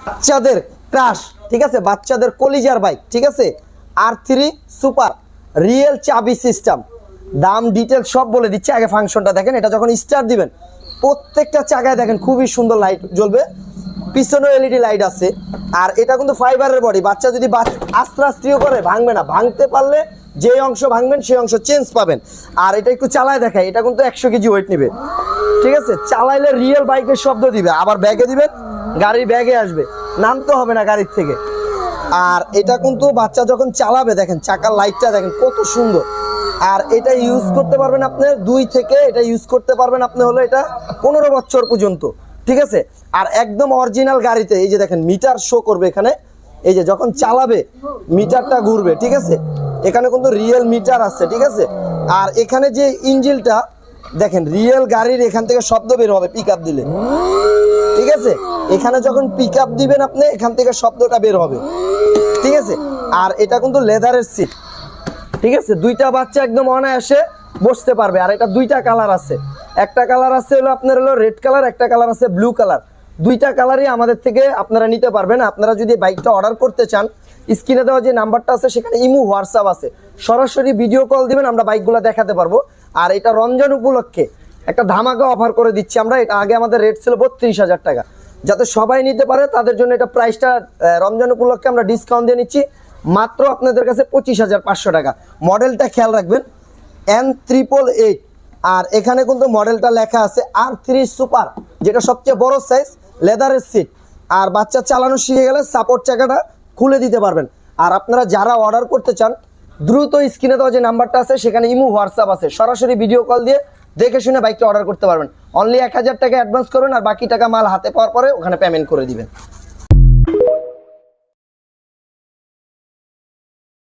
বাচ্চাদের ক্রাশ, ঠিক আছে, বাচ্চাদের কলিজার বাইক, ঠিক আছে, R3 সুপার রিয়েল চাবি সিস্টেম। দাম ডিটেল সব বলে দিচ্ছি, আগে ফাংশনটা দেখেন। এটা যখন স্টার্ট দিবেন প্রত্যেকটা চাকায় দেখেন খুবই সুন্দর লাইট জ্বলবে, পিছনেও এলইডি লাইট আছে। আর এটা কিন্তু ফাইবারের বডি, বাচ্চা যদি আস্তে আস্তেও করে ভাঙবে না, ভাঙতে পারলে যে অংশ ভাঙবেন সেই অংশ চেঞ্জ পাবেন। আর এটা একটু চালায় দেখায়, এটা কিন্তু 100 কেজি ওয়েট নেবে, ঠিক আছে। চালাইলে রিয়েল বাইকের শব্দ দিবে, আবার ব্যাগে দিবেন গাড়ির ব্যাগে আসবে, নামতে হবে না গাড়ির থেকে। আর এটা কিন্তু বাচ্চা যখন চালাবে দেখেন চাকার লাইটটা দেখেন কত সুন্দর। আর এটা ইউজ করতে পারবেন আপনি 2 থেকে, এটা ইউজ করতে পারবেন আপনি হলো এটা 15 বছর পর্যন্ত, ঠিক আছে। আর একদম অরিজিনাল গাড়িতে এই যে দেখেন মিটার শো করবে এখানে, এই যে যখন চালাবে মিটারটা ঘুরবে, ঠিক আছে। এখানে কিন্তু রিয়েল মিটার আছে, ঠিক আছে। আর এখানে যে ইঞ্জিনটা দেখেন রিয়েল গাড়ির এখান থেকে শব্দ বের হবে পিক আপ দিলে, ঠিক আছে। এখানে যখন পিক আপ দিবেন আপনি এখান থেকে শব্দটা বের হবে, ঠিক আছে। আর এটা কিন্তু লেদারের সিট, ঠিক আছে। 2টা বাচ্চা একদম অনায়াসে বসতে পারবে। আর এটা 2টা কালার আছে, একটা কালার আছে হলো আপনার হলো রেড কালার, একটা কালার আছে ব্লু কালার। 2টা কালারই আমাদের থেকে আপনারা নিতে পারবেন। আপনারা যদি বাইকটা অর্ডার করতে চান স্ক্রিনে দেওয়া যে নাম্বারটা আছে সেখানে ইমো হোয়াটসঅ্যাপ আছে, সরাসরি ভিডিও কল দিবেন, আমরা বাইকগুলো দেখাতে পারবো। আর এটা রমজান উপলক্ষে একটা ধামাকা অফার করে দিচ্ছি আমরা। এটা আগে আমাদের রেট ছিল 32,000 টাকা, যাতে সবাই নিতে পারে তাদের জন্য এটা প্রাইসটা রমজান উপলক্ষে আমরা ডিসকাউন্ট দিয়ে নিচ্ছি মাত্র আপনাদের কাছে 25,500 টাকা। মডেলটা খেয়াল রাখবেন N888। আর এখানে কিন্তু মডেলটা লেখা আছে R3 সুপার, যেটা সবচেয়ে বড় সাইজ, লেদারের সিট। আর বাচ্চা চালানো শিখে গেলে সাপোর্ট চাকাটা খুলে দিতে পারবেন। আর আপনারা যারা অর্ডার করতে চান দ্রুত স্ক্রিনে দেওয়া যে নাম্বারটা আছে সেখানে ইমো হোয়াটসঅ্যাপ আছে, সরাসরি ভিডিও কল দিয়ে দেখে শুনে বাইকটা অর্ডার করতে পারবেন। অনলি 1000 টাকা অ্যাডভান্স করবেন, আর বাকি টাকা মাল হাতে পাওয়ার পরে ওখানে পেমেন্ট করে দিবেন।